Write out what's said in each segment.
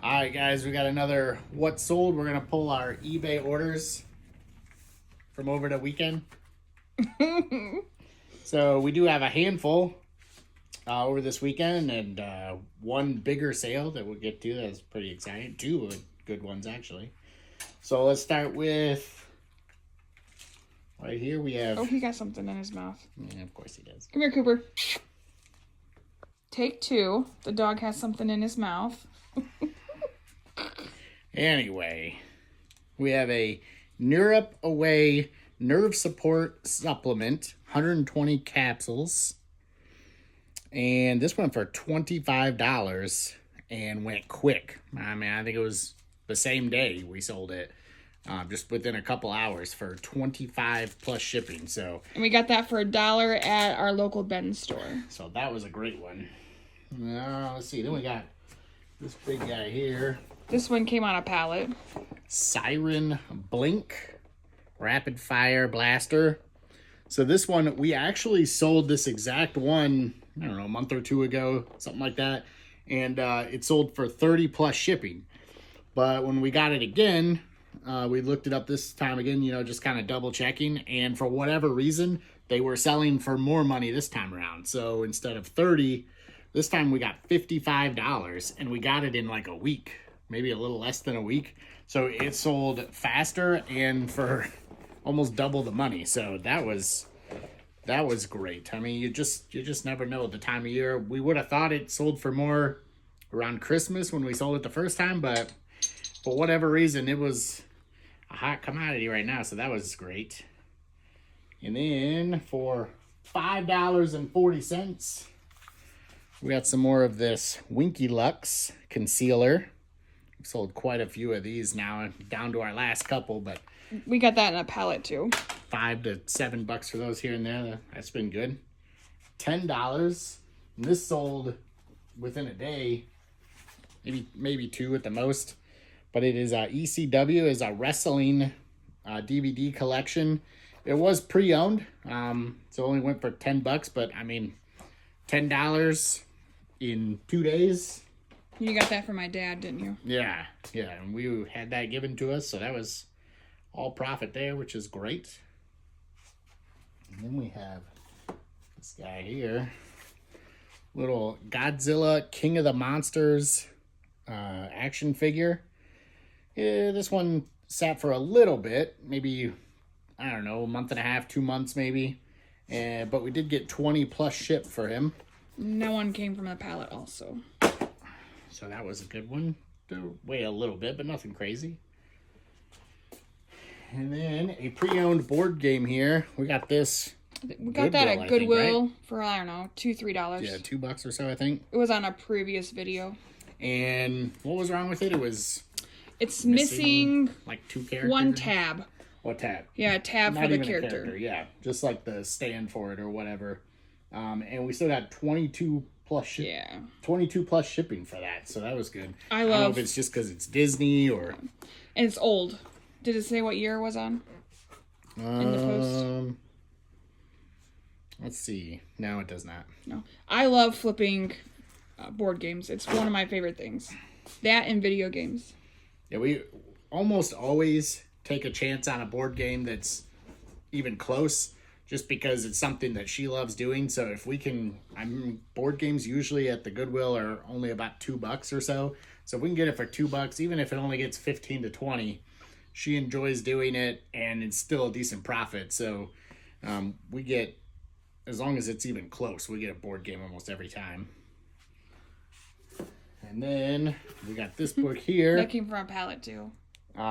All right, guys, we got another What Sold. We're going to pull our eBay orders from over the weekend. So we do have a handful over this weekend and one bigger sale that we'll get to. That's pretty exciting. Two good ones, actually. So let's start with right here. We have... Oh, he got something in his mouth. Yeah, of course he does. Come here, Cooper. Take two. The dog has something in his mouth. Anyway, we have a Neurup Away Nerve Support Supplement, 120 capsules. And this went for $25 and went quick. I mean, I think it was the same day we sold it. Just within a couple hours for $25 plus shipping. So, And we got that for $1 at our local Ben's store. so that was a great one. Let's see. Then we got this big guy here. This one came on a pallet. Siren Blink Rapid Fire Blaster. So this one, we actually sold this exact one, I don't know, a month or two ago, something like that. And it sold for 30 plus shipping. But when we got it again, we looked it up this time again, you know, just kind of double checking. And for whatever reason, they were selling for more money this time around. So instead of 30, this time we got $55 and we got it in like a week. Maybe a little less than a week. So it sold faster and for almost double the money. So that was great. I mean, you just never know the time of year. We would have thought it sold for more around Christmas when we sold it the first time, but for whatever reason, it was a hot commodity right now. So that was great. And then for $5.40, we got some more of this Winky Lux concealer. We've sold quite a few of these now, down to our last couple, but We got that in a pallet too. $5 to $7 for those here and there. That's been good. $10. And this sold within a day, maybe two at the most. But it is ECW is a wrestling DVD collection. It was pre-owned, so it only went for $10. But I mean, $10 in 2 days. You got that for my dad, didn't you? Yeah, and we had that given to us, so that was all profit there, which is great. And then we have this guy here, little Godzilla King of the Monsters action figure. Yeah, this one sat for a little bit, maybe, I don't know, a month and a half, 2 months maybe. But we did get 20 plus shipped for him. No one came from the pallet also. So that was a good one. To weigh a little bit, but nothing crazy. And then a pre-owned board game here. We got this. We got that at Goodwill for, I don't know, $2-3. Yeah, $2 or so, I think. It was on a previous video. And what was wrong with it? It was It's missing like two characters. one tab. What tab? Yeah, a tab Not for the even character. A character. Yeah, just like the stand for it or whatever. And we still got 22 plus 22 plus shipping for that, so that was good. I don't know if it's just because it's Disney or... And it's old. Did it say what year it was on? In the post? Let's see. No, it does not. No. I love flipping board games. It's one of my favorite things. That and video games. Yeah, we almost always take a chance on a board game that's even close, just because it's something that she loves doing. So if we can, board games usually at the Goodwill are only about $2 or so. So if we can get it for $2, even if it only gets 15 to 20, she enjoys doing it and it's still a decent profit. So we get, as long as it's even close, we get a board game almost every time. And then we got this book here. That came from a pallet too.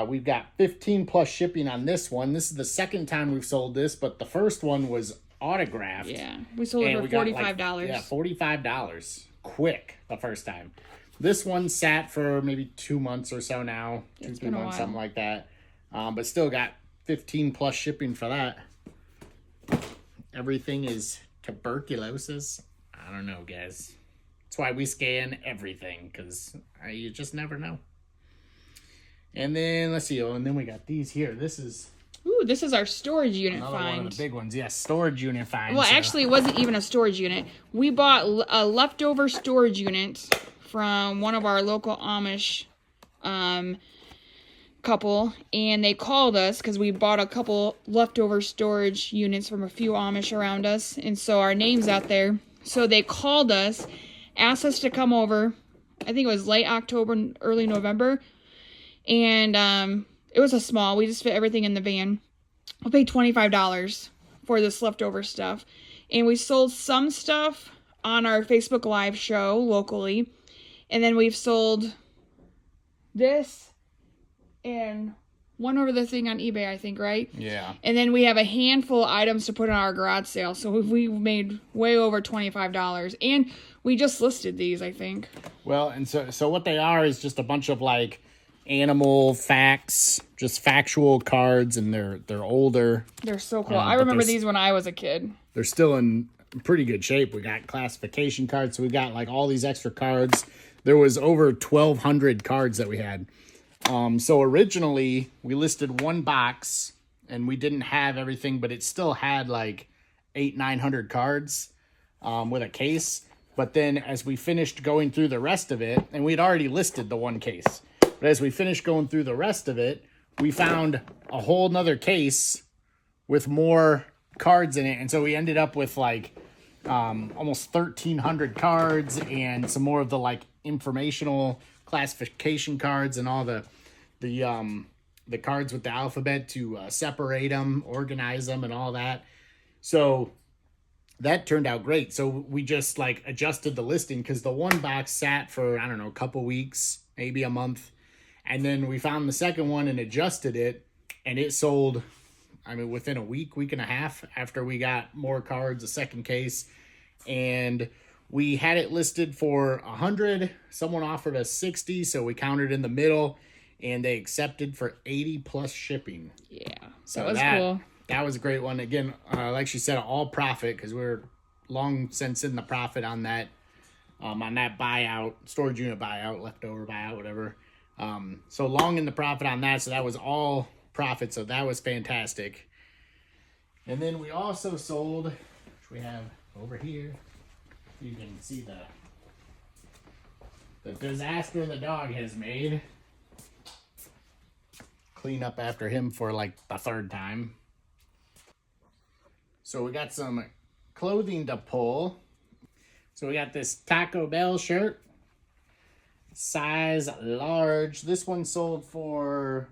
We've got 15 plus shipping on this one. This is the second time we've sold this, but the first one was autographed. Yeah, we sold it for $45. Yeah, $45. Quick the first time. This one sat for maybe 2 months or so now. It's 2 been a months, while. something like that. But still got 15 plus shipping for that. Everything is tuberculosis. I don't know, guys. That's why we scan everything, because you just never know. And then, let's see, and then we got these here. This is Ooh, this is our storage unit another find. one of the big ones. Yes, storage unit find. Well, actually, it wasn't even a storage unit. We bought a leftover storage unit from one of our local Amish couple, and they called us because we bought a couple leftover storage units from a few Amish around us, and so our name's out there. So they called us, asked us to come over. I think it was late October, early November, and it was a small. We just fit everything in the van. We paid $25 for this leftover stuff, and we sold some stuff on our Facebook Live show locally, and then we've sold this and one other thing on eBay, I think, right? Yeah. And then we have a handful of items to put on our garage sale. So we've made way over $25. And we just listed these, I think. Well, and so what they are is just a bunch of like animal facts, just factual cards, and they're older. They're so cool. I remember these when I was a kid. They're still in pretty good shape. We got classification cards, so we got like all these extra cards. There was over 1,200 cards that we had. So originally we listed one box and we didn't have everything, but it still had like 900 cards, with a case. But then as we finished going through the rest of it, and we'd already listed the one case, but as we finished going through the rest of it, we found a whole nother case with more cards in it. And so we ended up with like, almost 1,300 cards and some more of the like informational classification cards and all the cards with the alphabet to separate them, organize them, and all that. So that turned out great. So we just like adjusted the listing because the one box sat for, I don't know, a couple weeks, maybe a month. And then we found the second one and adjusted it, and it sold, I mean, within a week and a half after we got more cards, a second case. And we had it listed for 100. Someone offered us 60, so we counted in the middle, and they accepted for 80 plus shipping. Yeah, so that was cool. That was a great one. Again, like she said, all profit, because we're long since in the profit on that buyout, storage unit buyout, leftover buyout, whatever. So long in the profit on that, so that was all profit, so that was fantastic. And then we also sold, which we have over here, you can see the disaster the dog has made. Clean up after him for like the third time. So we got some clothing to pull. So we got this Taco Bell shirt, size large. This one sold for,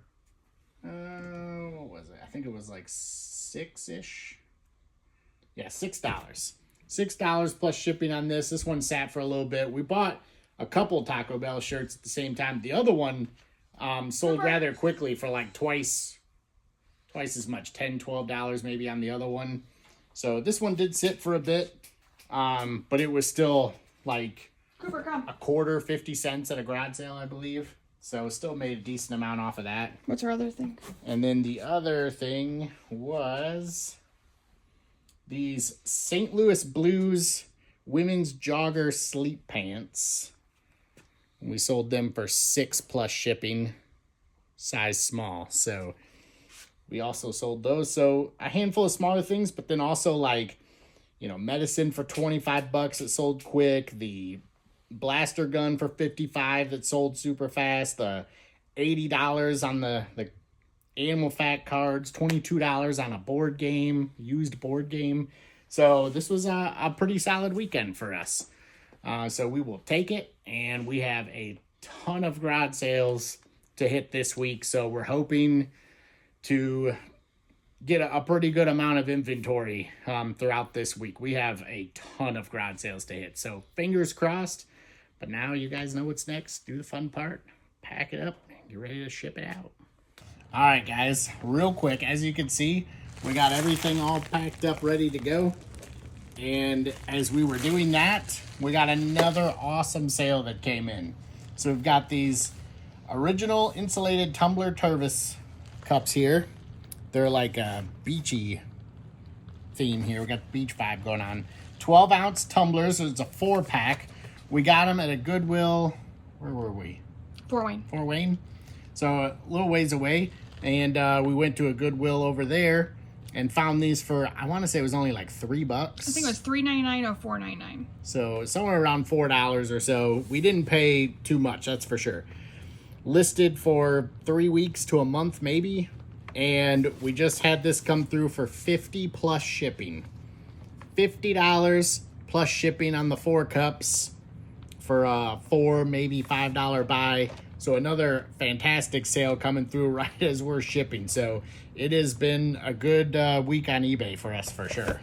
what was it? I think it was like $6-ish. Yeah, $6. $6 plus shipping on this. This one sat for a little bit. We bought a couple Taco Bell shirts at the same time. The other one sold rather quickly for like twice as much, $10-12 maybe on the other one. So this one did sit for a bit, but it was still like Cooper, come. a quarter, 50 cents at a garage sale, I believe. So still made a decent amount off of that. What's our other thing? And then the other thing was these St. Louis Blues women's jogger sleep pants. We sold them for $6 plus shipping, size small. So we also sold those. So a handful of smaller things, but then also like, medicine for $25 that sold quick. The blaster gun for $55 that sold super fast. The $80 on the animal fat cards, $22 on a board game, used board game. So this was a pretty solid weekend for us. So we will take it, and we have a ton of garage sales to hit this week. So we're hoping to get a pretty good amount of inventory throughout this week. We have a ton of garage sales to hit. So fingers crossed. But now you guys know what's next. Do the fun part. Pack it up and get ready to ship it out. All right, guys. Real quick, as you can see, we got everything all packed up, ready to go. And as we were doing that, we got another awesome sale that came in. So we've got these original insulated tumbler Tervis cups here. They're like a beachy theme here. We got the beach vibe going on. 12-ounce tumblers. So it's a 4-pack. We got them at a Goodwill. Where were we? Fort Wayne. Fort Wayne. So a little ways away. And we went to a Goodwill over there and found these for, I want to say it was only like $3. I think it was $3.99 or $4.99. So somewhere around $4 or so. We didn't pay too much, that's for sure. listed for 3 weeks to a month maybe, and we just had this come through for 50 plus shipping. $50 plus shipping on the 4 cups for a $4 maybe $5 buy. So another fantastic sale coming through right as we're shipping. So it has been a good week on eBay for us for sure.